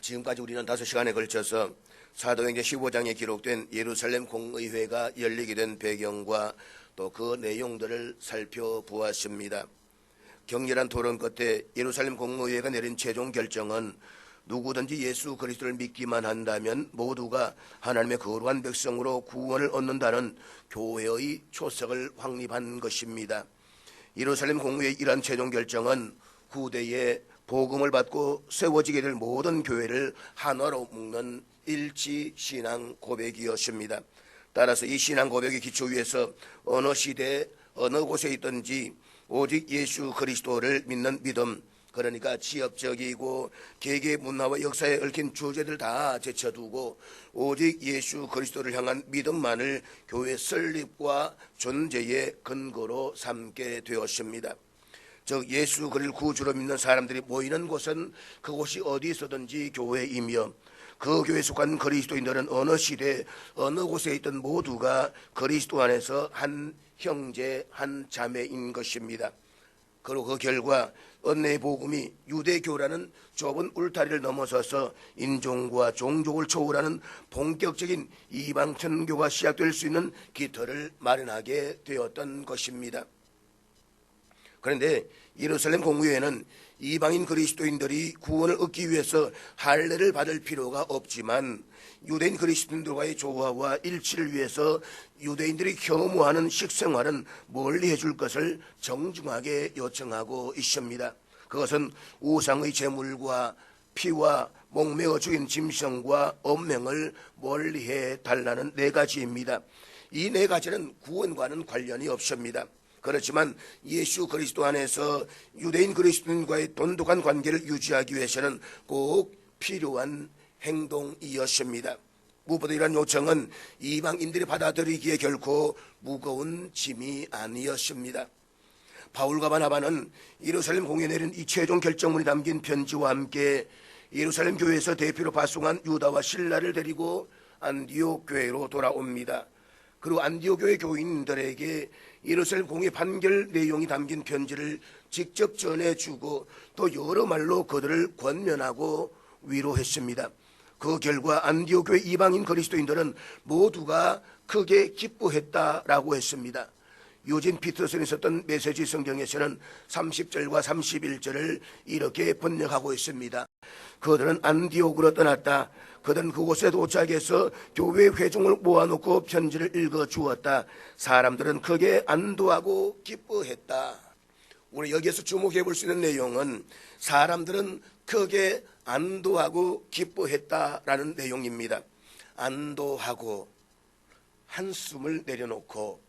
지금까지 우리는 5시간에 걸쳐서 사도행전 15장에 기록된 예루살렘 공의회가 열리게 된 배경과 또 그 내용들을 살펴보았습니다. 격렬한 토론 끝에 예루살렘 공의회가 내린 최종 결정은 누구든지 예수 그리스도를 믿기만 한다면 모두가 하나님의 거룩한 백성으로 구원을 얻는다는 교회의 초석을 확립한 것입니다. 예루살렘 공의회의 이러한 최종 결정은 후대에 복음을 받고 세워지게 될 모든 교회를 하나로 묶는 일치 신앙 고백이었습니다. 따라서 이 신앙 고백의 기초 위에서 어느 시대 어느 곳에 있든지 오직 예수 그리스도를 믿는 믿음, 그러니까 지역적이고 개개 문화와 역사에 얽힌 주제들 다 제쳐두고 오직 예수 그리스도를 향한 믿음만을 교회 설립과 존재의 근거로 삼게 되었습니다. 즉 예수 그리스도를 구주로 믿는 사람들이 모이는 곳은 그곳이 어디 있어든지 교회이며 그 교회에 속한 그리스도인들은 어느 시대 어느 곳에 있든 모두가 그리스도 안에서 한 형제 한 자매인 것입니다. 그리고 그 결과 은혜의 복음이 유대교라는 좁은 울타리를 넘어서서 인종과 종족을 초월하는 본격적인 이방 천교가 시작될 수 있는 기틀을 마련하게 되었던 것입니다. 그런데 예루살렘 공의회는 이방인 그리스도인들이 구원을 얻기 위해서 할례를 받을 필요가 없지만 유대인 그리스도인들과의 조화와 일치를 위해서 유대인들이 혐오하는 식생활은 멀리 해줄 것을 정중하게 요청하고 있습니다. 그것은 우상의 제물과 피와 목매어 죽인 짐승과 언맹을 멀리해 달라는 4가지입니다. 이 4가지는 구원과는 관련이 없습니다. 그렇지만 예수 그리스도 안에서 유대인 그리스도인과의 돈독한 관계를 유지하기 위해서는 꼭 필요한 행동이었습니다. 무엇보다 이러한 요청은 이방인들이 받아들이기에 결코 무거운 짐이 아니었습니다. 바울과 바나바는 예루살렘 공회에 내린 이 최종 결정문이 담긴 편지와 함께 예루살렘 교회에서 대표로 파송한 유다와 실라를 데리고 안디옥 교회로 돌아옵니다. 그리고 안디옥 교회 교인들에게 예루살렘 공회 판결 내용이 담긴 편지를 직접 전해주고 또 여러 말로 그들을 권면하고 위로했습니다. 그 결과 안디옥 교회 이방인 그리스도인들은 모두가 크게 기뻐했다라고 했습니다. 유진 피터슨이 썼던 메시지 성경에서는 30절과 31절을 이렇게 번역하고 있습니다. 그들은 안디옥으로 떠났다. 그들은 그곳에 도착해서 교회 회중을 모아놓고 편지를 읽어주었다. 사람들은 크게 안도하고 기뻐했다. 우리 여기에서 주목해 볼 수 있는 내용은 사람들은 크게 안도하고 기뻐했다라는 내용입니다. 안도하고 한숨을 내려놓고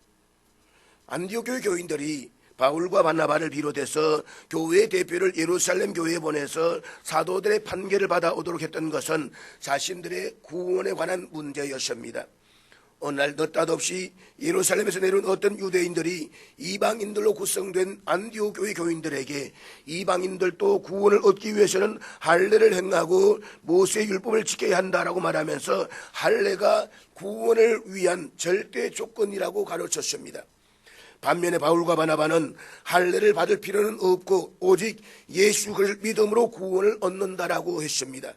안디옥 교회 교인들이 바울과 바나바를 비롯해서 교회 대표를 예루살렘 교회에 보내서 사도들의 판결을 받아오도록 했던 것은 자신들의 구원에 관한 문제였습니다. 어느 날 느닷없이 예루살렘에서 내려온 어떤 유대인들이 이방인들로 구성된 안디옥 교회 교인들에게 이방인들도 구원을 얻기 위해서는 할례를 행하고 모세의 율법을 지켜야 한다라고 말하면서 할례가 구원을 위한 절대 조건이라고 가르쳤습니다. 반면에 바울과 바나바는 할례를 받을 필요는 없고 오직 예수 그리스도를 믿음으로 구원을 얻는다라고 했습니다.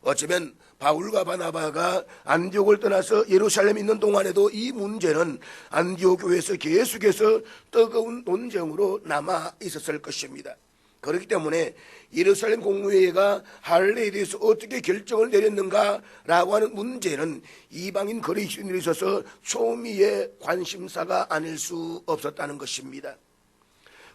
어쩌면 바울과 바나바가 안디옥을 떠나서 예루살렘에 있는 동안에도 이 문제는 안디옥 교회에서 계속해서 뜨거운 논쟁으로 남아 있었을 것입니다. 그렇기 때문에 예루살렘 공의회가 할례에 대해서 어떻게 결정을 내렸는가라고 하는 문제는 이방인 그리스도인들에 있어서 초미의 관심사가 아닐 수 없었다는 것입니다.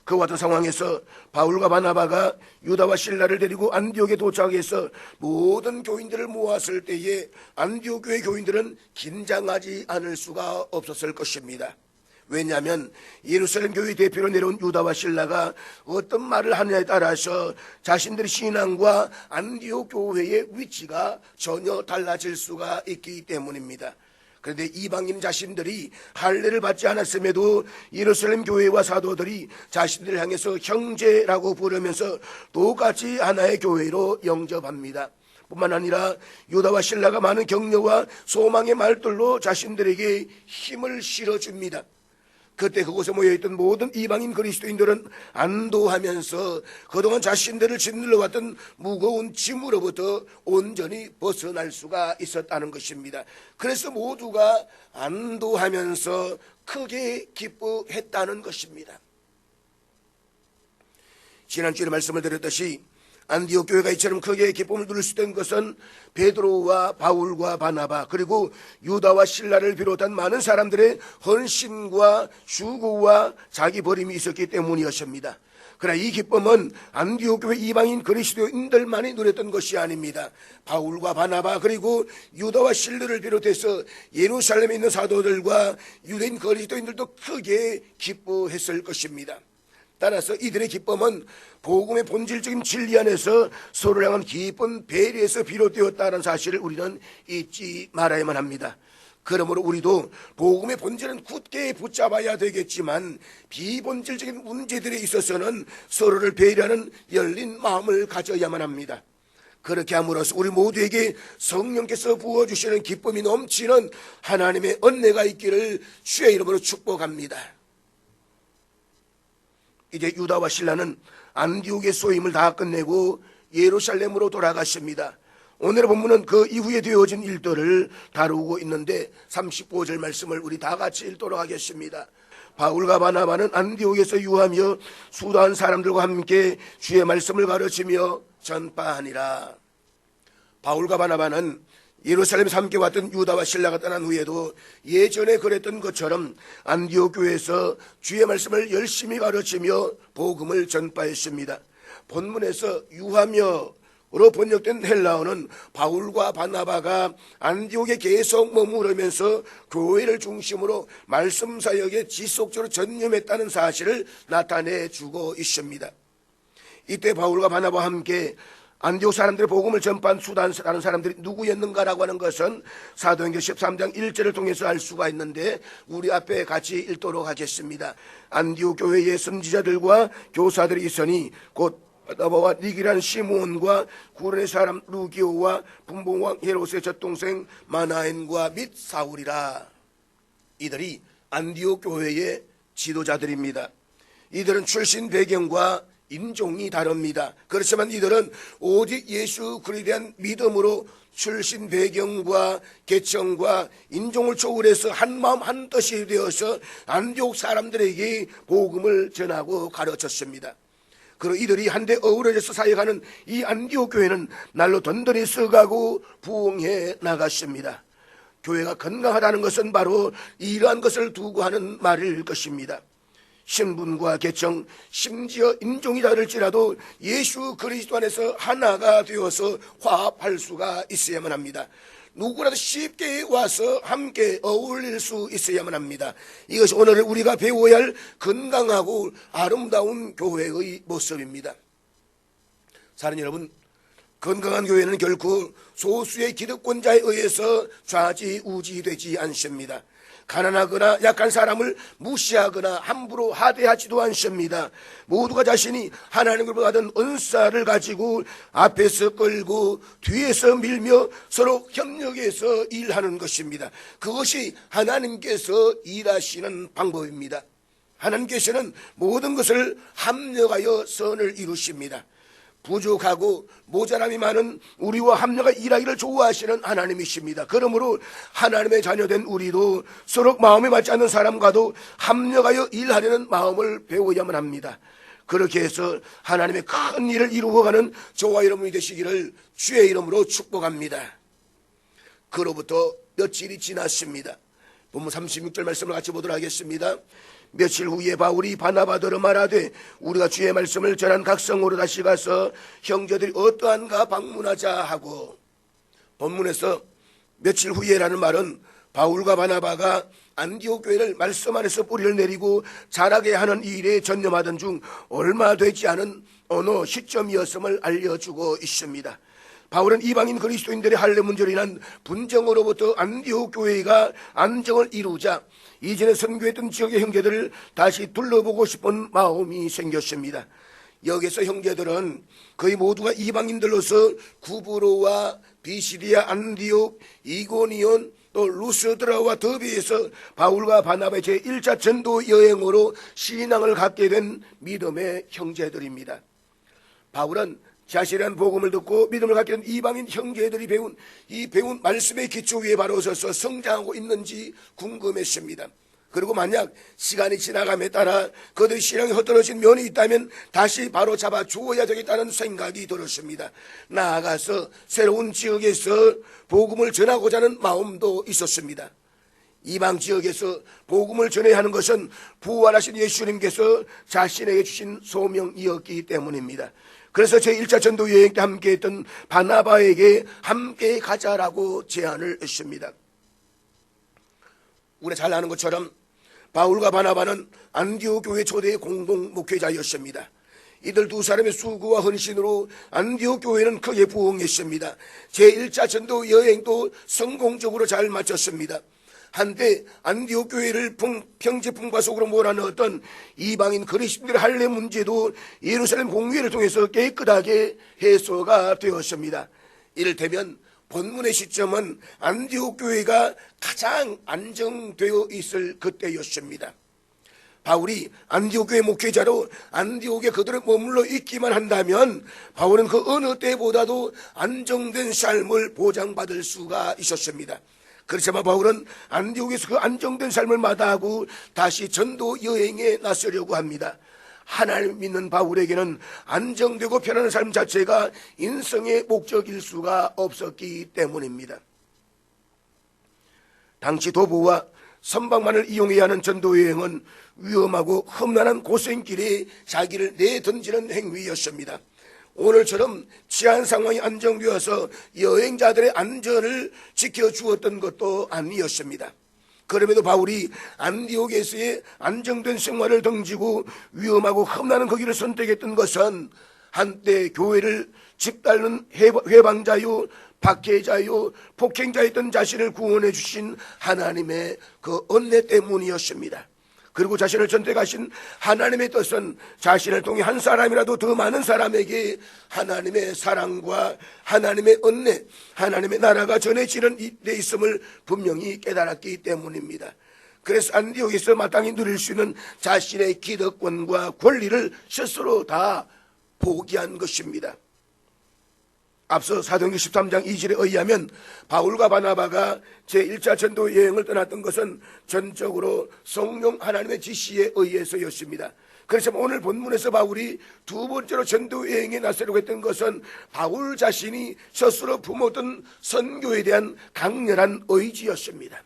그와 같은 상황에서 바울과 바나바가 유다와 실라를 데리고 안디옥에 도착해서 모든 교인들을 모았을 때에 안디옥 교회 교인들은 긴장하지 않을 수가 없었을 것입니다. 왜냐하면 예루살렘 교회 대표로 내려온 유다와 실라가 어떤 말을 하느냐에 따라서 자신들의 신앙과 안디옥 교회의 위치가 전혀 달라질 수가 있기 때문입니다. 그런데 이방인 자신들이 할례를 받지 않았음에도 예루살렘 교회와 사도들이 자신들을 향해서 형제라고 부르면서 똑같이 하나의 교회로 영접합니다. 뿐만 아니라 유다와 실라가 많은 격려와 소망의 말들로 자신들에게 힘을 실어줍니다. 그때 그곳에 모여있던 모든 이방인 그리스도인들은 안도하면서 그동안 자신들을 짓눌러왔던 무거운 짐으로부터 온전히 벗어날 수가 있었다는 것입니다. 그래서 모두가 안도하면서 크게 기뻐했다는 것입니다. 지난주에 말씀을 드렸듯이 안디옥 교회가 이처럼 크게 기쁨을 누릴 수 있던 것은 베드로와 바울과 바나바 그리고 유다와 실라를 비롯한 많은 사람들의 헌신과 수고와 자기 버림이 있었기 때문이었습니다. 그러나 이 기쁨은 안디옥 교회 이방인 그리스도인들만이 누렸던 것이 아닙니다. 바울과 바나바 그리고 유다와 실라를 비롯해서 예루살렘에 있는 사도들과 유대인 그리스도인들도 크게 기뻐했을 것입니다. 따라서 이들의 기쁨은 복음의 본질적인 진리 안에서 서로를 향한 깊은 배려에서 비롯되었다는 사실을 우리는 잊지 말아야만 합니다. 그러므로 우리도 복음의 본질은 굳게 붙잡아야 되겠지만 비본질적인 문제들에 있어서는 서로를 배려하는 열린 마음을 가져야만 합니다. 그렇게 함으로써 우리 모두에게 성령께서 부어주시는 기쁨이 넘치는 하나님의 은혜가 있기를 주의 이름으로 축복합니다. 이제 유다와 실라는 안디옥의 소임을 다 끝내고 예루살렘으로 돌아갔습니다. 오늘의 본문은 그 이후에 되어진 일들을 다루고 있는데 35절 말씀을 우리 다 같이 읽도록 하겠습니다. 바울과 바나바는 안디옥에서 유하며 수다한 사람들과 함께 주의 말씀을 가르치며 전파하니라. 바울과 바나바는 예루살렘에서 함께 왔던 유다와 실라가 떠난 후에도 예전에 그랬던 것처럼 안디옥 교회에서 주의 말씀을 열심히 가르치며 복음을 전파했습니다. 본문에서 유하며로 번역된 헬라어는 바울과 바나바가 안디옥에 계속 머무르면서 교회를 중심으로 말씀 사역에 지속적으로 전념했다는 사실을 나타내 주고 있습니다. 이때 바울과 바나바와 함께 안디옥 사람들의 복음을 전파한 수다하는 사람들이 누구였는가라고 하는 것은 사도행전 13장 1절을 통해서 알 수가 있는데 우리 앞에 같이 읽도록 하겠습니다. 안디옥 교회의 선지자들과 교사들이 있으니 곧 바나바와 니기라는 시므온과 구레네 사람 루기오와 분봉왕 헤롯의 젖동생 마나엔과 및 사울이라. 이들이 안디옥 교회의 지도자들입니다. 이들은 출신 배경과 인종이 다릅니다. 그렇지만 이들은 오직 예수 그리스도에 대한 믿음으로 출신 배경과 계층과 인종을 초월해서 한마음 한뜻이 되어서 안디옥 사람들에게 복음을 전하고 가르쳤습니다. 그리고 이들이 한데 어우러져서 사역하는 이 안디옥 교회는 날로 던던히 써가고 부흥해 나갔습니다. 교회가 건강하다는 것은 바로 이러한 것을 두고 하는 말일 것입니다. 신분과 계층, 심지어 인종이 다를지라도 예수 그리스도 안에서 하나가 되어서 화합할 수가 있어야만 합니다. 누구라도 쉽게 와서 함께 어울릴 수 있어야만 합니다. 이것이 오늘 우리가 배워야 할 건강하고 아름다운 교회의 모습입니다. 사랑하는 여러분, 건강한 교회는 결코 소수의 기득권자에 의해서 좌지우지되지 않습니다. 가난하거나 약한 사람을 무시하거나 함부로 하대하지도 않습니다. 모두가 자신이 하나님을 받은 은사를 가지고 앞에서 끌고 뒤에서 밀며 서로 협력해서 일하는 것입니다. 그것이 하나님께서 일하시는 방법입니다. 하나님께서는 모든 것을 합력하여 선을 이루십니다. 부족하고 모자람이 많은 우리와 합력하 일하기를 좋아하시는 하나님이십니다. 그러므로 하나님의 자녀된 우리도 서로 마음에 맞지 않는 사람과도 합력하여 일하려는 마음을 배워야만 합니다. 그렇게 해서 하나님의 큰 일을 이루어가는 저와 여러분이 되시기를 주의 이름으로 축복합니다. 그로부터 며칠이 지났습니다. 본문 36절 말씀을 같이 보도록 하겠습니다. 며칠 후에 바울이 바나바더러 말하되 우리가 주의 말씀을 전한 각 성으로 다시 가서 형제들이 어떠한가 방문하자 하고. 본문에서 며칠 후에라는 말은 바울과 바나바가 안디옥 교회를 말씀 안에서 뿌리를 내리고 자라게 하는 일에 전념하던 중 얼마 되지 않은 어느 시점이었음을 알려주고 있습니다. 바울은 이방인 그리스도인들의 할례 문제로 인한 분쟁으로부터 안디옥 교회가 안정을 이루자 이전에 선교했던 지역의 형제들을 다시 둘러보고 싶은 마음이 생겼습니다. 여기서 형제들은 거의 모두가 이방인들로서 구브로와 비시디아, 안디옥, 이고니온, 또 또 루스드라와 더비에서 바울과 바나바의 제1차 전도 여행으로 신앙을 갖게 된 믿음의 형제들입니다. 바울은 자신이란 복음을 듣고 믿음을 갖게 된 이방인 형제들이 배운 말씀의 기초 위에 바로 서서 성장하고 있는지 궁금했습니다. 그리고 만약 시간이 지나감에 따라 그들의 신앙이 헛떨어진 면이 있다면 다시 바로 잡아 주어야 되겠다는 생각이 들었습니다. 나아가서 새로운 지역에서 복음을 전하고자 하는 마음도 있었습니다. 이방 지역에서 복음을 전해야 하는 것은 부활하신 예수님께서 자신에게 주신 소명이었기 때문입니다. 그래서 제1차 전도 여행 때 함께했던 바나바에게 함께 가자라고 제안을 했습니다. 우리가 잘 아는 것처럼 바울과 바나바는 안디옥 교회 초대 공동 목회자였습니다. 이들 두 사람의 수고와 헌신으로 안디옥 교회는 크게 부흥했습니다. 제1차 전도 여행도 성공적으로 잘 마쳤습니다. 한때 안디옥 교회를 평지풍과 속으로 몰아넣었던 이방인 그리스도인들의 할례 문제도 예루살렘 공회를 통해서 깨끗하게 해소가 되었습니다. 이를테면 본문의 시점은 안디옥 교회가 가장 안정되어 있을 그때였습니다. 바울이 안디옥 교회 목회자로 안디옥에 그들을 머물러 있기만 한다면 바울은 그 어느 때보다도 안정된 삶을 보장받을 수가 있었습니다. 그렇지만 바울은 안디옥에서 그 안정된 삶을 마다하고 다시 전도 여행에 나서려고 합니다. 하나님 믿는 바울에게는 안정되고 편안한 삶 자체가 인생의 목적일 수가 없었기 때문입니다. 당시 도보와 선박만을 이용해야 하는 전도 여행은 위험하고 험난한 고생길에 자기를 내던지는 행위였습니다. 오늘처럼 치안 상황이 안정되어서 여행자들의 안전을 지켜주었던 것도 아니었습니다. 그럼에도 바울이 안디옥에서의 안정된 생활을 등지고 위험하고 험난한 그 길을 선택했던 것은 한때 교회를 짓밟는 회방자요, 박해자요, 폭행자였던 자신을 구원해 주신 하나님의 그 은혜 때문이었습니다. 그리고 자신을 선택하신 하나님의 뜻은 자신을 통해 한 사람이라도 더 많은 사람에게 하나님의 사랑과 하나님의 은혜, 하나님의 나라가 전해지는 데 있음을 분명히 깨달았기 때문입니다. 그래서 안디옥에서 마땅히 누릴 수 있는 자신의 기득권과 권리를 스스로 다 포기한 것입니다. 앞서 사도행전 13장 2절에 의하면 바울과 바나바가 제1차 전도 여행을 떠났던 것은 전적으로 성령 하나님의 지시에 의해서였습니다. 그래서 오늘 본문에서 바울이 두 번째로 전도 여행에 나서려고 했던 것은 바울 자신이 스스로 품었던 선교에 대한 강렬한 의지였습니다.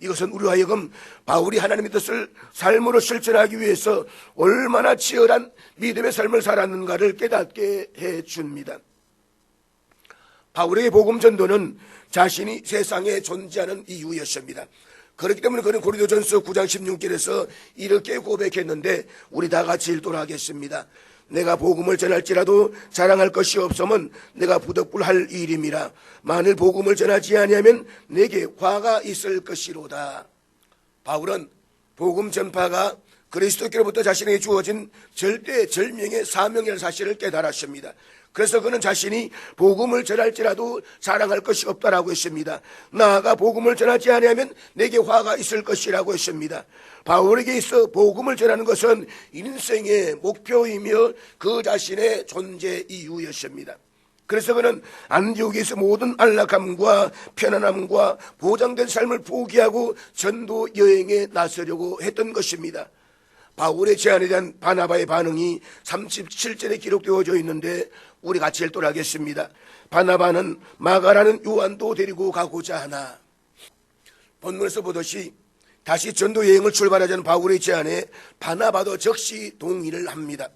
이것은 우리와 하여금 바울이 하나님의 뜻을 삶으로 실천하기 위해서 얼마나 치열한 믿음의 삶을 살았는가를 깨닫게 해줍니다. 바울의 복음 전도는 자신이 세상에 존재하는 이유였습니다. 그렇기 때문에 그는 고린도전서 9장 16절에서 이렇게 고백했는데 우리 다 같이 읽도록 하겠습니다. 내가 복음을 전할지라도 자랑할 것이 없으면 내가 부득불할 일임이라. 만일 복음을 전하지 아니하면 내게 화가 있을 것이로다. 바울은 복음 전파가 그리스도께로부터 자신에게 주어진 절대절명의 사명이라는 사실을 깨달았습니다. 그래서 그는 자신이 복음을 전할지라도 자랑할 것이 없다라고 했습니다. 나아가 복음을 전하지 아니하면 내게 화가 있을 것이라고 했습니다. 바울에게 있어 복음을 전하는 것은 인생의 목표이며 그 자신의 존재 이유였습니다. 그래서 그는 안디옥에서 모든 안락함과 편안함과 보장된 삶을 포기하고 전도 여행에 나서려고 했던 것입니다. 바울의 제안에 대한 바나바의 반응이 37절에 기록되어져 있는데 우리 같이 읽도록 하겠습니다. 바나바는 마가라는 요한도 데리고 가고자 하나. 본문에서 보듯이 다시 전도 여행을 출발하자는 바울의 제안에 바나바도 즉시 동의를 합니다.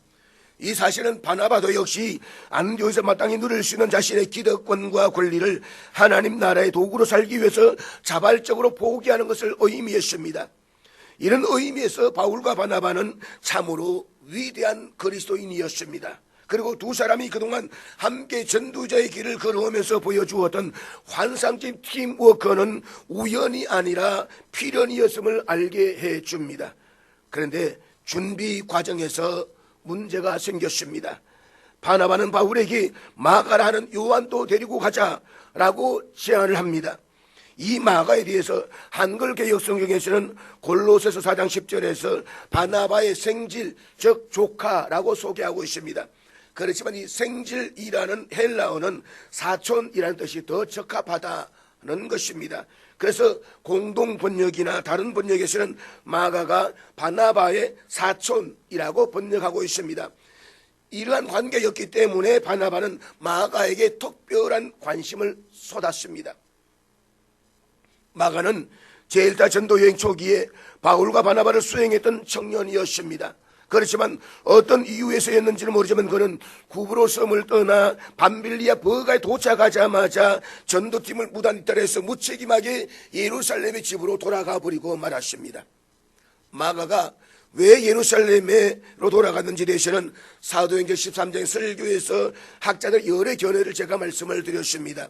이 사실은 바나바도 역시 안디옥에서 마땅히 누릴 수 있는 자신의 기득권과 권리를 하나님 나라의 도구로 살기 위해서 자발적으로 포기하는 것을 의미했습니다. 이런 의미에서 바울과 바나바는 참으로 위대한 그리스도인이었습니다. 그리고 두 사람이 그동안 함께 전도자의 길을 걸어오면서 보여주었던 환상적 팀워크는 우연이 아니라 필연이었음을 알게 해줍니다. 그런데 준비 과정에서 문제가 생겼습니다. 바나바는 바울에게 마가라는 요한도 데리고 가자라고 제안을 합니다. 이 마가에 대해서 한글 개역 성경에서는 골로새서 4장 10절에서 바나바의 생질, 즉 조카라고 소개하고 있습니다. 그렇지만 이 생질이라는 헬라어는 사촌이라는 뜻이 더 적합하다는 것입니다. 그래서 공동 번역이나 다른 번역에서는 마가가 바나바의 사촌이라고 번역하고 있습니다. 이러한 관계였기 때문에 바나바는 마가에게 특별한 관심을 쏟았습니다. 마가는 제1차 전도여행 초기에 바울과 바나바를 수행했던 청년이었습니다. 그렇지만 어떤 이유에서였는지는 모르지만 그는 구브로 섬을 떠나 밤빌리아 버가에 도착하자마자 전도팀을 무단이탈해서 무책임하게 예루살렘의 집으로 돌아가 버리고 말았습니다. 마가가 왜 예루살렘으로 돌아갔는지 대해서는 사도행전 13장 설교에서 학자들 여러 견해를 제가 말씀을 드렸습니다.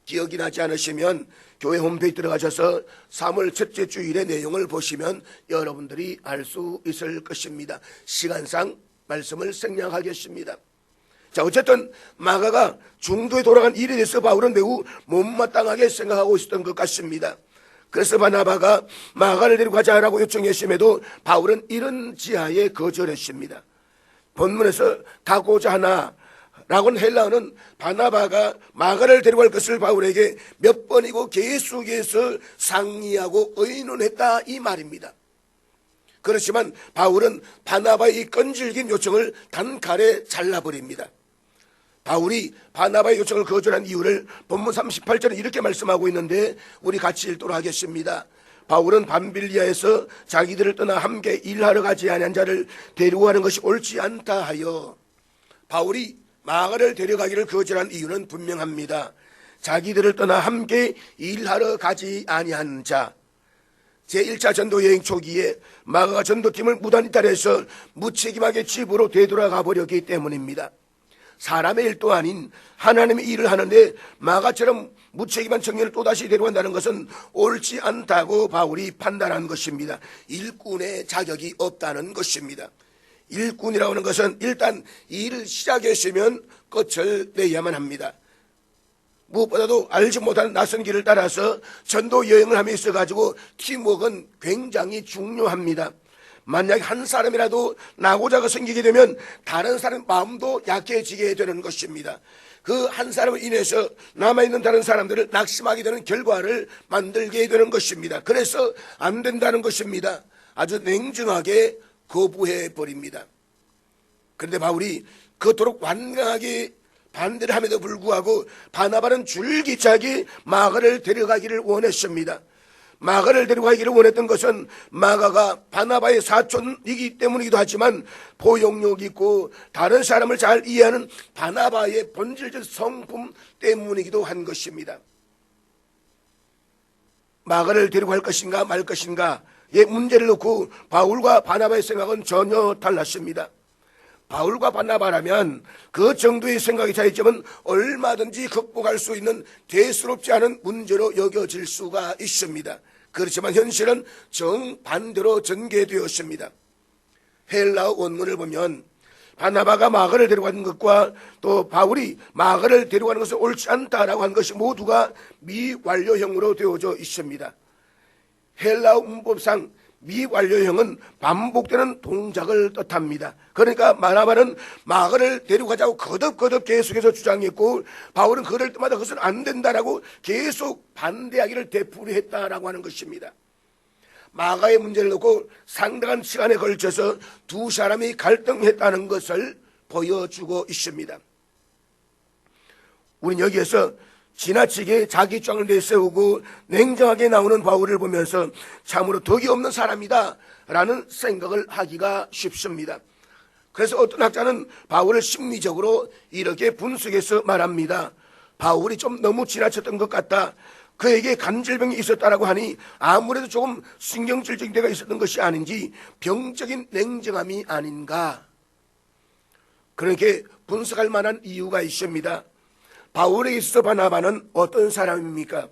기억이 나지 않으시면 교회 홈페이지 들어가셔서 3월 첫째 주일의 내용을 보시면 여러분들이 알 수 있을 것입니다. 시간상 말씀을 생략하겠습니다. 자, 어쨌든 마가가 중도에 돌아간 일에 대해서 바울은 매우 못마땅하게 생각하고 있었던 것 같습니다. 그래서 바나바가 마가를 데리고 가자라고 요청했음에도 바울은 이런 지하에 거절했습니다. 본문에서 가고자 하나 라고는 헬라어는 바나바가 마가를 데려갈 것을 바울에게 몇 번이고 계속해서 상의하고 의논했다 이 말입니다. 그렇지만 바울은 바나바의 이 끈질긴 요청을 단칼에 잘라버립니다. 바울이 바나바의 요청을 거절한 이유를 본문 38절에 이렇게 말씀하고 있는데 우리 같이 읽도록 하겠습니다. 바울은 밤빌리아에서 자기들을 떠나 함께 일하러 가지 아니한 자를 데리고 가는 것이 옳지 않다 하여 바울이 마가를 데려가기를 거절한 이유는 분명합니다. 자기들을 떠나 함께 일하러 가지 아니한 자. 제1차 전도여행 초기에 마가가 전도팀을 무단이탈해서 무책임하게 집으로 되돌아가 버렸기 때문입니다. 사람의 일도 아닌 하나님의 일을 하는데 마가처럼 무책임한 청년을 또다시 데려간다는 것은 옳지 않다고 바울이 판단한 것입니다. 일꾼의 자격이 없다는 것입니다. 일꾼이라고 하는 것은 일단 일을 시작했으면 끝을 내야만 합니다. 무엇보다도 알지 못하는 낯선 길을 따라서 전도 여행을 함에 있어가지고 팀워크는 굉장히 중요합니다. 만약에 한 사람이라도 낙오자가 생기게 되면 다른 사람 마음도 약해지게 되는 것입니다. 그 한 사람을 인해서 남아있는 다른 사람들을 낙심하게 되는 결과를 만들게 되는 것입니다. 그래서 안 된다는 것입니다. 아주 냉정하게 거부해 버립니다. 그런데 바울이 그토록 완강하게 반대를 함에도 불구하고 바나바는 줄기차게 마가를 데려가기를 원했습니다. 마가를 데려가기를 원했던 것은 마가가 바나바의 사촌이기 때문이기도 하지만 포용력 있고 다른 사람을 잘 이해하는 바나바의 본질적 성품 때문이기도 한 것입니다. 마가를 데려갈 것인가 말 것인가 의 문제를 놓고 바울과 바나바의 생각은 전혀 달랐습니다. 바울과 바나바라면 그 정도의 생각의 차이점은 얼마든지 극복할 수 있는 대수롭지 않은 문제로 여겨질 수가 있습니다. 그렇지만 현실은 정반대로 전개되었습니다. 헬라어 원문을 보면 바나바가 마가를 데려가는 것과 또 바울이 마가를 데려가는 것은 옳지 않다라고 한 것이 모두가 미완료형으로 되어져 있습니다. 헬라어 문법상 미완료형은 반복되는 동작을 뜻합니다. 그러니까 바나바는 마가를 데려가자고 거듭거듭 계속해서 주장했고 바울은 그럴 때마다 그것은 안 된다라고 계속 반대하기를 되풀이했다라고 하는 것입니다. 마가의 문제를 놓고 상당한 시간에 걸쳐서 두 사람이 갈등했다는 것을 보여주고 있습니다. 우리는 여기에서 지나치게 자기 주장을 내세우고 냉정하게 나오는 바울을 보면서 참으로 덕이 없는 사람이다 라는 생각을 하기가 쉽습니다. 그래서 어떤 학자는 바울을 심리적으로 이렇게 분석해서 말합니다. 바울이 좀 너무 지나쳤던 것 같다. 그에게 간질병이 있었다라고 하니 아무래도 조금 신경질적인 데가 있었던 것이 아닌지 병적인 냉정함이 아닌가. 그렇게 분석할 만한 이유가 있습니다. 바울에 있어서 바나바는 어떤 사람입니까?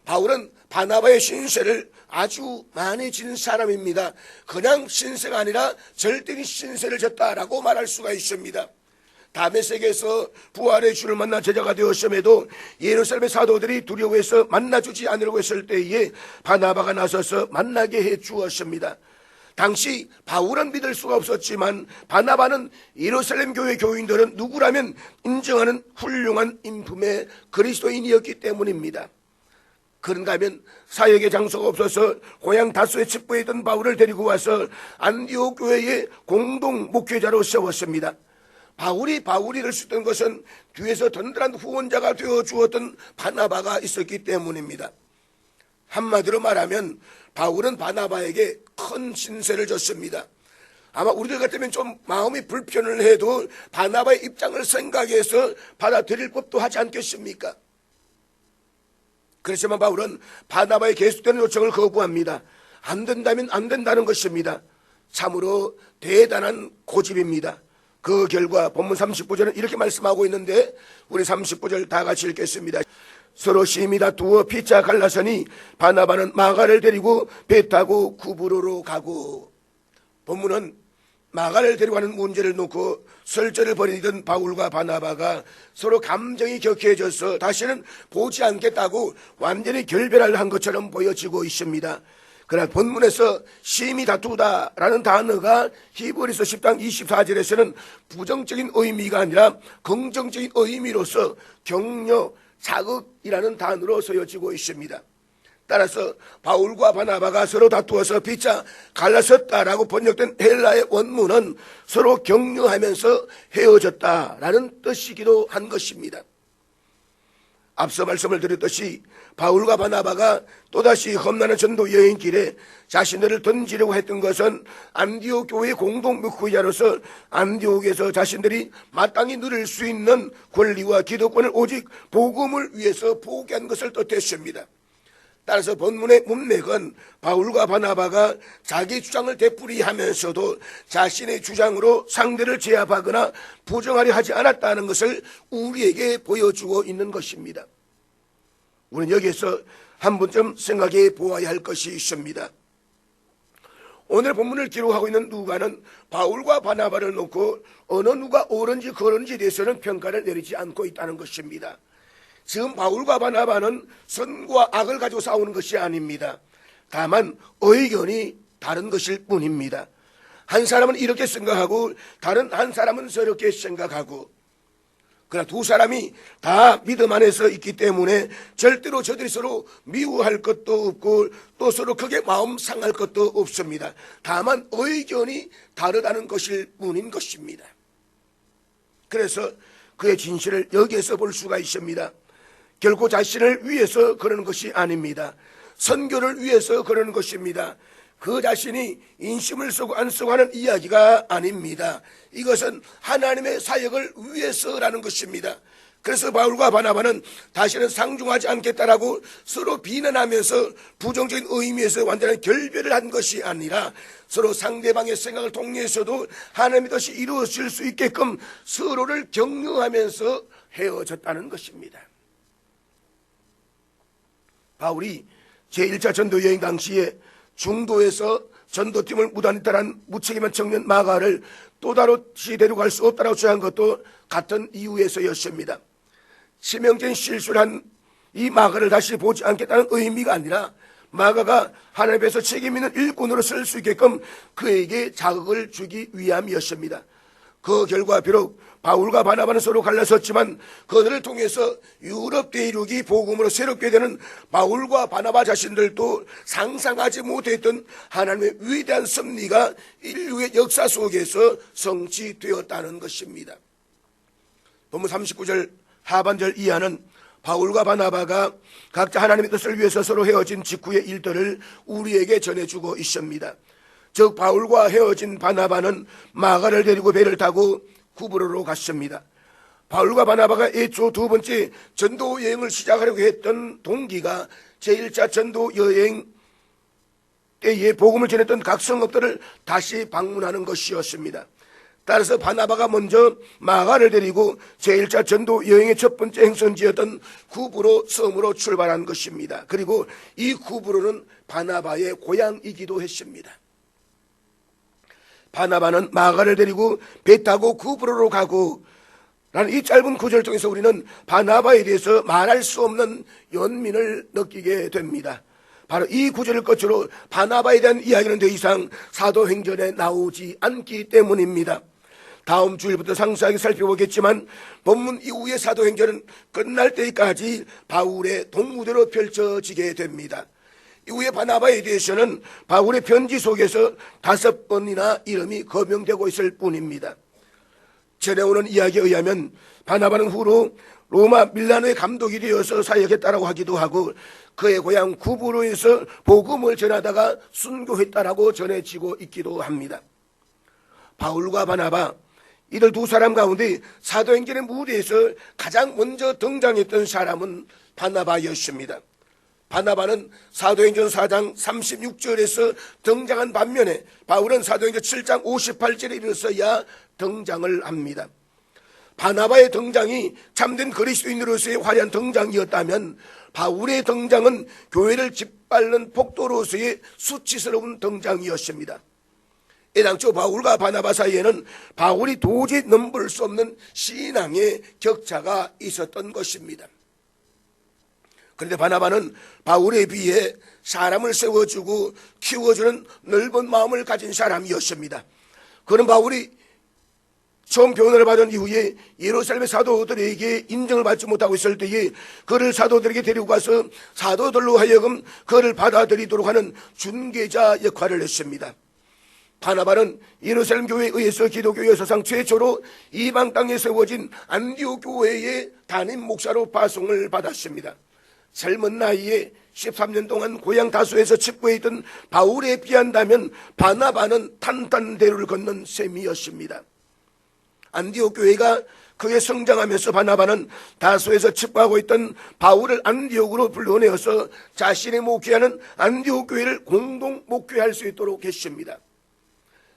바울은 바나바의 신세를 아주 많이 진 사람입니다. 그냥 신세가 아니라 절대적인 신세를 졌다라고 말할 수가 있습니다. 다메섹에서 부활의 주를 만나 제자가 되었음에도 예루살렘의 사도들이 두려워해서 만나주지 않으려고 했을 때에 바나바가 나서서 만나게 해 주었습니다. 당시 바울은 믿을 수가 없었지만 바나바는 예루살렘 교회 교인들은 누구라면 인정하는 훌륭한 인품의 그리스도인이었기 때문입니다. 그런가 하면 사역의 장소가 없어서 고향 다소에 첩부에 있던 바울을 데리고 와서 안디옥 교회의 공동 목회자로 세웠습니다. 바울이 바울이 수 있던 것은 뒤에서 든든한 후원자가 되어 주었던 바나바가 있었기 때문입니다. 한마디로 말하면 바울은 바나바에게 큰 신세를 졌습니다. 아마 우리들 같으면 좀 마음이 불편을 해도 바나바의 입장을 생각해서 받아들일 법도 하지 않겠습니까? 그렇지만 바울은 바나바의 계속되는 요청을 거부합니다. 안 된다면 안 된다는 것입니다. 참으로 대단한 고집입니다. 그 결과 본문 39절은 이렇게 말씀하고 있는데 우리 39절 다 같이 읽겠습니다. 서로 심히 다투어 피차 갈라서니 바나바는 마가를 데리고 배 타고 구브로로 가고. 본문은 마가를 데리고 가는 문제를 놓고 설전을 벌이던 바울과 바나바가 서로 감정이 격해져서 다시는 보지 않겠다고 완전히 결별을 한 것처럼 보여지고 있습니다. 그러나 본문에서 심히 다투다라는 단어가 히브리서 10장 24절에서는 부정적인 의미가 아니라 긍정적인 의미로서 격려, 자극이라는 단어로 쓰여지고 있습니다. 따라서 바울과 바나바가 서로 다투어서 피차 갈라섰다라고 번역된 헬라의 원문은 서로 격려하면서 헤어졌다라는 뜻이기도 한 것입니다. 앞서 말씀을 드렸듯이 바울과 바나바가 또다시 험난한 전도 여행길에 자신들을 던지려고 했던 것은 안디옥 교회의 공동 목회자로서 안디옥에서 자신들이 마땅히 누릴 수 있는 권리와 기득권을 오직 복음을 위해서 포기한 것을 뜻했습니다. 따라서 본문의 문맥은 바울과 바나바가 자기 주장을 되풀이하면서도 자신의 주장으로 상대를 제압하거나 부정하려 하지 않았다는 것을 우리에게 보여주고 있는 것입니다. 우리는 여기에서 한 번쯤 생각해 보아야 할 것이 있습니다. 오늘 본문을 기록하고 있는 누가는 바울과 바나바를 놓고 어느 누가 옳은지 그른지에 대해서는 평가를 내리지 않고 있다는 것입니다. 지금 바울과 바나바는 선과 악을 가지고 싸우는 것이 아닙니다. 다만 의견이 다른 것일 뿐입니다. 한 사람은 이렇게 생각하고 다른 한 사람은 저렇게 생각하고, 그러나 두 사람이 다 믿음 안에서 있기 때문에 절대로 저들이 서로 미워할 것도 없고 또 서로 크게 마음 상할 것도 없습니다. 다만 의견이 다르다는 것일 뿐인 것입니다. 그래서 그의 진실을 여기에서 볼 수가 있습니다. 결코 자신을 위해서 그러는 것이 아닙니다. 선교를 위해서 그러는 것입니다. 그 자신이 인심을 쓰고 안 쓰고 하는 이야기가 아닙니다. 이것은 하나님의 사역을 위해서라는 것입니다. 그래서 바울과 바나바는 다시는 상종하지 않겠다라고 서로 비난하면서 부정적인 의미에서 완전한 결별을 한 것이 아니라 서로 상대방의 생각을 통해서도 하나님의 뜻이 이루어질 수 있게끔 서로를 격려하면서 헤어졌다는 것입니다. 바울이 제1차 전도 여행 당시에 중도에서 전도팀을 무단히 따른 무책임한 청년 마가를 또 다시 데려갈 수 없다고 주장한 것도 같은 이유에서였습니다. 치명적인 실수를 한 이 마가를 다시 보지 않겠다는 의미가 아니라 마가가 하나님 앞에서 책임 있는 일꾼으로 쓸 수 있게끔 그에게 자극을 주기 위함이었습니다. 그 결과 비록 바울과 바나바는 서로 갈라섰지만 그들을 통해서 유럽 대륙이 복음으로 새롭게 되는 바울과 바나바 자신들도 상상하지 못했던 하나님의 위대한 섭리가 인류의 역사 속에서 성취되었다는 것입니다. 본문 39절 하반절 이하는 바울과 바나바가 각자 하나님의 뜻을 위해서 서로 헤어진 직후의 일들을 우리에게 전해주고 있습니다. 즉 바울과 헤어진 바나바는 마가를 데리고 배를 타고 구브로로 갔습니다. 바울과 바나바가 애초 두 번째 전도 여행을 시작하려고 했던 동기가 제1차 전도 여행 때에 복음을 전했던 각 성읍들을 다시 방문하는 것이었습니다. 따라서 바나바가 먼저 마가를 데리고 제1차 전도 여행의 첫 번째 행선지였던 구브로 섬으로 출발한 것입니다. 그리고 이 구브로는 바나바의 고향이기도 했습니다. 바나바는 마가를 데리고 배 타고 구브로로 가고 라는 이 짧은 구절을 통해서 우리는 바나바에 대해서 말할 수 없는 연민을 느끼게 됩니다. 바로 이 구절을 끝으로 바나바에 대한 이야기는 더 이상 사도행전에 나오지 않기 때문입니다. 다음 주일부터 상세하게 살펴보겠지만 본문 이후의 사도행전은 끝날 때까지 바울의 동무대로 펼쳐지게 됩니다. 이후에 바나바에 대해서는 바울의 편지 속에서 5번이나 이름이 거명되고 있을 뿐입니다. 전해오는 이야기에 의하면 바나바는 후로 로마 밀라노의 감독이 되어서 사역했다라고 하기도 하고 그의 고향 구브로에서 복음을 전하다가 순교했다라고 전해지고 있기도 합니다. 바울과 바나바 이들 두 사람 가운데 사도행전의 무대에서 가장 먼저 등장했던 사람은 바나바였습니다. 바나바는 사도행전 4장 36절에서 등장한 반면에 바울은 사도행전 7장 58절에 이르러서야 등장을 합니다. 바나바의 등장이 참된 그리스도인으로서의 화려한 등장이었다면 바울의 등장은 교회를 짓밟는 폭도로서의 수치스러운 등장이었습니다. 애당초 바울과 바나바 사이에는 바울이 도저히 넘볼 수 없는 신앙의 격차가 있었던 것입니다. 그런데 바나바는 바울에 비해 사람을 세워주고 키워주는 넓은 마음을 가진 사람이었습니다. 그는 바울이 처음 교훈을 받은 이후에 예루살렘의 사도들에게 인정을 받지 못하고 있을 때에 그를 사도들에게 데리고 가서 사도들로 하여금 그를 받아들이도록 하는 중개자 역할을 했습니다. 바나바는 예루살렘 교회에 의해서 기독교 역사상 최초로 이방 땅에 세워진 안디옥 교회의 담임 목사로 파송을 받았습니다. 젊은 나이에 13년 동안 고향 다소에서 칩구해 있던 바울에 비한다면 바나바는 탄탄대로를 걷는 셈이었습니다. 안디옥 교회가 크게 성장하면서 바나바는 다소에서 칩구하고 있던 바울을 안디옥으로 불러내어서 자신의 목회하는 안디옥 교회를 공동 목회할 수 있도록 했습니다.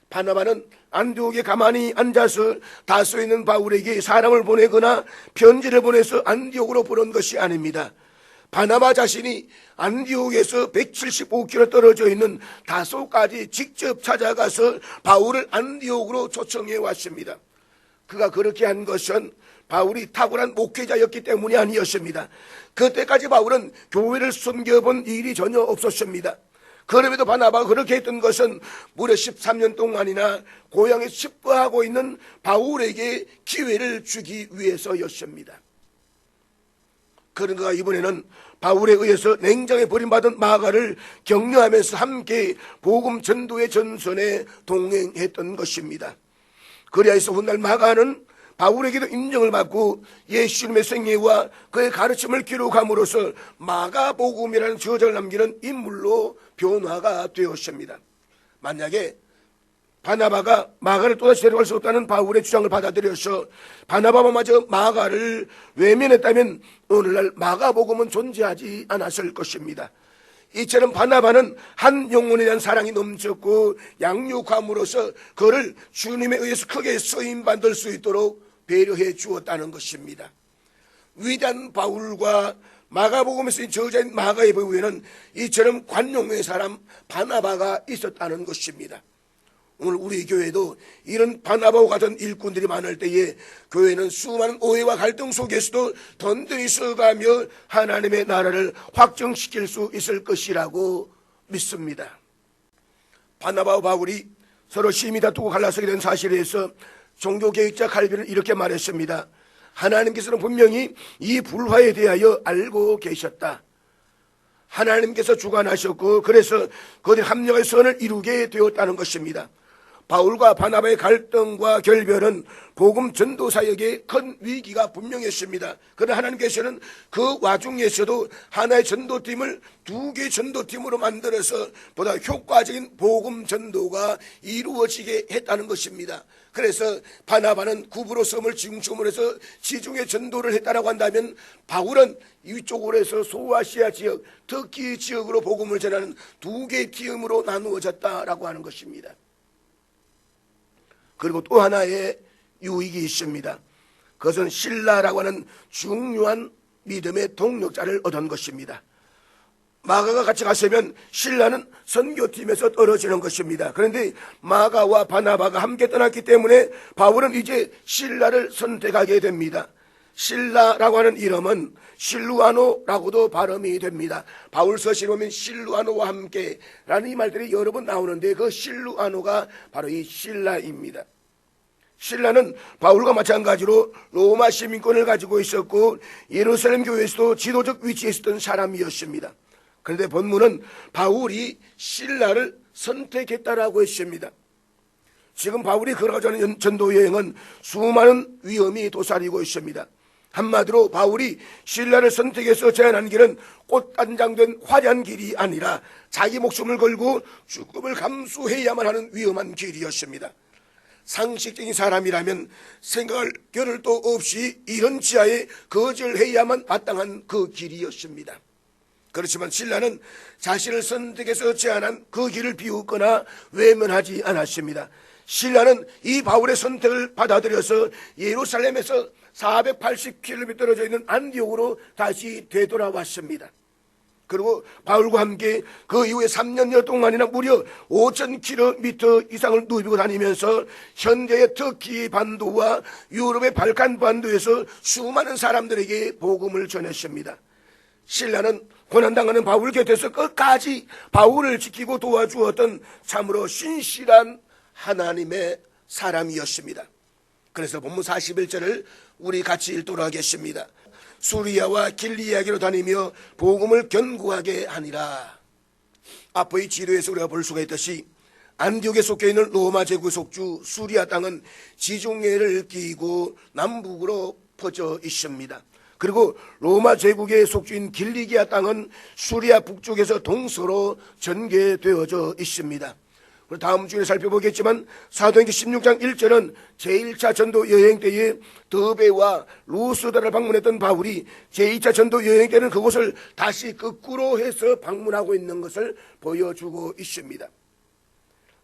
바나바는 안디옥에 가만히 앉아서 다소에 있는 바울에게 사람을 보내거나 편지를 보내서 안디옥으로 보낸 것이 아닙니다. 바나바 자신이 안디옥에서 175km 떨어져 있는 다소까지 직접 찾아가서 바울을 안디옥으로 초청해 왔습니다. 그가 그렇게 한 것은 바울이 탁월한 목회자였기 때문이 아니었습니다. 그때까지 바울은 교회를 섬겨본 일이 전혀 없었습니다. 그럼에도 바나바가 그렇게 했던 것은 무려 13년 동안이나 고향에 칩거하고 있는 바울에게 기회를 주기 위해서였습니다. 그런가 이번에는 바울에 의해서 냉정에 버림받은 마가를 격려하면서 함께 복음 전도의 전선에 동행했던 것입니다. 그리하여서 훗날 마가는 바울에게도 인정을 받고 예수님의 생애와 그의 가르침을 기록함으로써 마가복음이라는 저작을 남기는 인물로 변화가 되었습니다. 만약에 바나바가 마가를 또다시 데려갈 수 없다는 바울의 주장을 받아들여서 바나바마저 마가를 외면했다면 오늘날 마가복음은 존재하지 않았을 것입니다. 이처럼 바나바는 한 영혼에 대한 사랑이 넘쳤고 양육함으로써 그를 주님에 의해서 크게 쓰임받을 수 있도록 배려해 주었다는 것입니다. 위대한 바울과 마가복음에 쓰인 저자인 마가의 배후에는 이처럼 관용의 사람 바나바가 있었다는 것입니다. 오늘 우리 교회도 이런 바나바와 같은 일꾼들이 많을 때에 교회는 수많은 오해와 갈등 속에서도 든든히 서가며 하나님의 나라를 확정시킬 수 있을 것이라고 믿습니다. 바나바와 바울이 서로 심히 다투고 갈라서게 된 사실에서 종교개혁자 칼빈은 이렇게 말했습니다. 하나님께서는 분명히 이 불화에 대하여 알고 계셨다. 하나님께서 주관하셨고 그래서 그들이 합력의 선을 이루게 되었다는 것입니다. 바울과 바나바의 갈등과 결별은 복음 전도 사역에 큰 위기가 분명했습니다. 그러나 하나님께서는 그 와중에서도 하나의 전도팀을 2개의 전도팀으로 만들어서 보다 효과적인 복음 전도가 이루어지게 했다는 것입니다. 그래서 바나바는 구브로 섬을 중심으로 해서 지중해 전도를 했다라고 한다면 바울은 이쪽으로 해서 소아시아 지역, 터키 지역으로 복음을 전하는 2개의 팀으로 나누어졌다라고 하는 것입니다. 그리고 또 하나의 유익이 있습니다. 그것은 신라라고 하는 중요한 믿음의 동력자를 얻은 것입니다. 마가가 같이 갔으면 신라는 선교팀에서 떨어지는 것입니다. 그런데 마가와 바나바가 함께 떠났기 때문에 바울은 이제 신라를 선택하게 됩니다. 신라라고 하는 이름은 실루아노라고도 발음이 됩니다. 바울서신 보면 실루아노와 함께라는 이 말들이 여러 번 나오는데 그 실루아노가 바로 이 신라입니다. 신라는 바울과 마찬가지로 로마 시민권을 가지고 있었고 예루살렘 교회에서도 지도적 위치에 있었던 사람이었습니다. 그런데 본문은 바울이 신라를 선택했다라고 했습니다. 지금 바울이 걸어가자는 전도 여행은 수많은 위험이 도사리고 있습니다. 한마디로 바울이 신라를 선택해서 제안한 길은 꽃단장된 화려한 길이 아니라 자기 목숨을 걸고 죽음을 감수해야만 하는 위험한 길이었습니다. 상식적인 사람이라면 생각할 겨를도 없이 이런 지하에 거절해야만 마땅한 그 길이었습니다. 그렇지만 신라는 자신을 선택해서 제안한 그 길을 비웃거나 외면하지 않았습니다. 신라는 이 바울의 선택을 받아들여서 예루살렘에서 480km 떨어져 있는 안디옥으로 다시 되돌아왔습니다. 그리고 바울과 함께 그 이후에 3년여 동안이나 무려 5,000km 이상을 누비고 다니면서 현재의 터키 반도와 유럽의 발칸 반도에서 수많은 사람들에게 복음을 전했습니다. 신라는 고난당하는 바울 곁에서 끝까지 바울을 지키고 도와주었던 참으로 신실한 하나님의 사람이었습니다. 그래서 본문 41절을 우리 같이 읽도록 하겠습니다. 수리아와 길리아기로 다니며 복음을 견고하게 하니라. 앞의 지도에서 우리가 볼 수가 있듯이 안디옥에 속해 있는 로마 제국 속주 수리아 땅은 지중해를 끼고 남북으로 퍼져 있습니다. 그리고 로마 제국의 속주인 길리기아 땅은 수리아 북쪽에서 동서로 전개되어져 있습니다. 다음 주에 살펴보겠지만 사도행전 16장 1절은 제1차 전도 여행 때에 더베와 루스다를 방문했던 바울이 제2차 전도 여행 때는 그곳을 다시 거꾸로 해서 방문하고 있는 것을 보여주고 있습니다.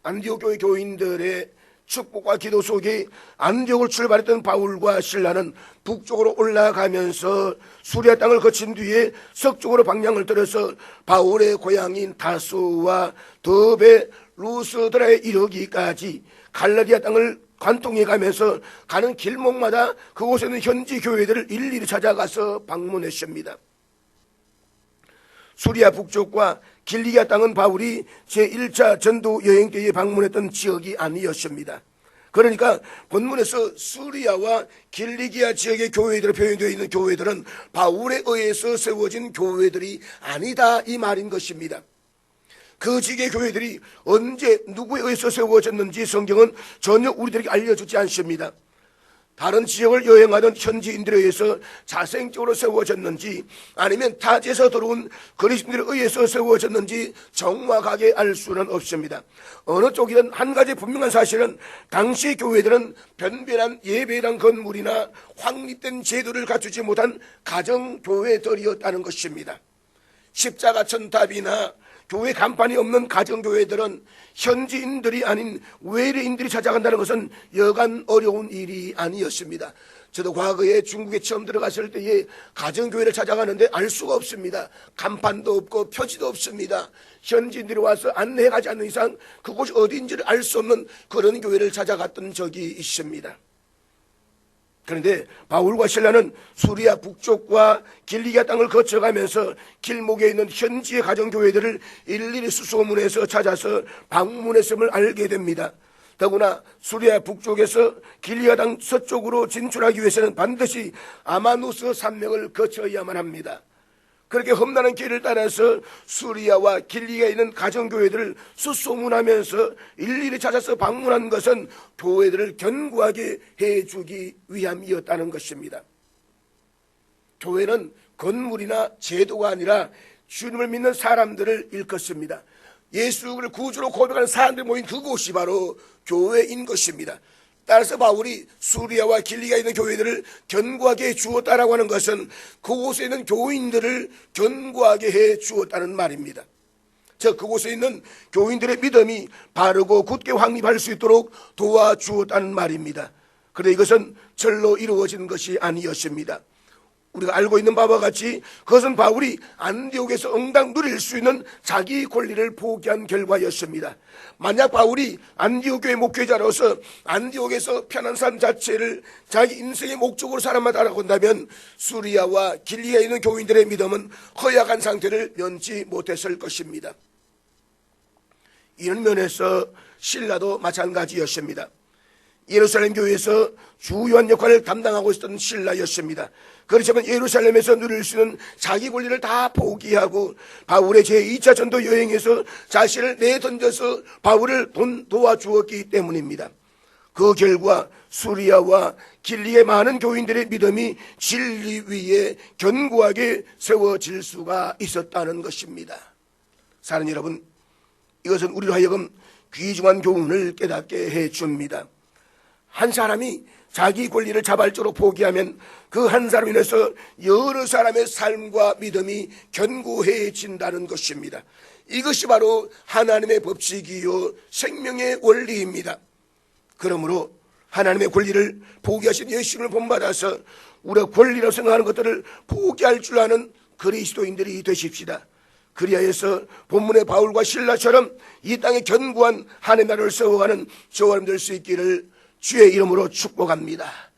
안디옥 교회 교인들의 축복과 기도 속에 안디옥을 출발했던 바울과 실라는 북쪽으로 올라가면서 수리아 땅을 거친 뒤에 서쪽으로 방향을 들어서 바울의 고향인 다소와 더베 루스드라에 이르기까지 갈라디아 땅을 관통해 가면서 가는 길목마다 그곳에 있는 현지 교회들을 일일이 찾아가서 방문했습니다. 수리아 북쪽과 길리기아 땅은 바울이 제1차 전도 여행 때에 방문했던 지역이 아니었습니다. 그러니까 본문에서 수리아와 길리기아 지역의 교회들이 표현되어 있는 교회들은 바울에 의해서 세워진 교회들이 아니다 이 말인 것입니다. 그 지역의 교회들이 언제 누구에 의해서 세워졌는지 성경은 전혀 우리들에게 알려주지 않습니다. 다른 지역을 여행하던 현지인들에 의해서 자생적으로 세워졌는지 아니면 타지에서 들어온 그리스도인들에 의해서 세워졌는지 정확하게 알 수는 없습니다. 어느 쪽이든 한 가지 분명한 사실은 당시 교회들은 변변한 예배당 건물이나 확립된 제도를 갖추지 못한 가정교회들이었다는 것입니다. 십자가 천탑이나 교회 간판이 없는 가정교회들은 현지인들이 아닌 외래인들이 찾아간다는 것은 여간 어려운 일이 아니었습니다. 저도 과거에 중국에 처음 들어갔을 때에 가정교회를 찾아가는데 알 수가 없습니다. 간판도 없고 표지도 없습니다. 현지인들이 와서 안내하지 않는 이상 그곳이 어디인지를 알 수 없는 그런 교회를 찾아갔던 적이 있습니다. 그런데 바울과 실라는 수리아 북쪽과 길리기아 땅을 거쳐가면서 길목에 있는 현지의 가정교회들을 일일이 수소문해서 찾아서 방문했음을 알게 됩니다. 더구나 수리아 북쪽에서 길리기아 땅 서쪽으로 진출하기 위해서는 반드시 아마누스 산맥을 거쳐야만 합니다. 그렇게 험난한 길을 따라서 수리아와 길리기아에 있는 가정교회들을 수소문하면서 일일이 찾아서 방문한 것은 교회들을 견고하게 해주기 위함이었다는 것입니다. 교회는 건물이나 제도가 아니라 주님을 믿는 사람들을 일컫습니다. 예수를 구주로 고백하는 사람들이 모인 그곳이 바로 교회인 것입니다. 따라서 바울이 수리아와 길리기아에 있는 교회들을 견고하게 해 주었다라고 하는 것은 그곳에 있는 교인들을 견고하게 해 주었다는 말입니다. 즉 그곳에 있는 교인들의 믿음이 바르고 굳게 확립할 수 있도록 도와주었다는 말입니다. 그런데 이것은 절로 이루어진 것이 아니었습니다. 우리가 알고 있는 바와 같이 그것은 바울이 안디옥에서 응당 누릴 수 있는 자기 권리를 포기한 결과였습니다. 만약 바울이 안디옥 교회 목회자로서 안디옥에서 편한 삶 자체를 자기 인생의 목적으로 삼았다라고 한다면 수리아와 길리아에 있는 교인들의 믿음은 허약한 상태를 면치 못했을 것입니다. 이런 면에서 실라도 마찬가지였습니다. 예루살렘 교회에서 주요한 역할을 담당하고 있었던 실라였습니다. 그렇지만 예루살렘에서 누릴 수 있는 자기 권리를 다 포기하고 바울의 제2차 전도 여행에서 자신을 내던져서 바울을 도와주었기 때문입니다. 그 결과 수리아와 길리의 많은 교인들의 믿음이 진리 위에 견고하게 세워질 수가 있었다는 것입니다. 사랑하는 여러분, 이것은 우리로 하여금 귀중한 교훈을 깨닫게 해줍니다. 한 사람이 자기 권리를 자발적으로 포기하면 그 한 사람으로 인해서 여러 사람의 삶과 믿음이 견고해진다는 것입니다. 이것이 바로 하나님의 법칙이요 생명의 원리입니다. 그러므로 하나님의 권리를 포기하신 예수님을 본받아서 우리가 권리라고 생각하는 것들을 포기할 줄 아는 그리스도인들이 되십시다. 그리하여서 본문의 바울과 실라처럼 이 땅에 견고한 하나님의 나라를 세워가는 저와 여러분 될 수 있기를 주의 이름으로 축복합니다.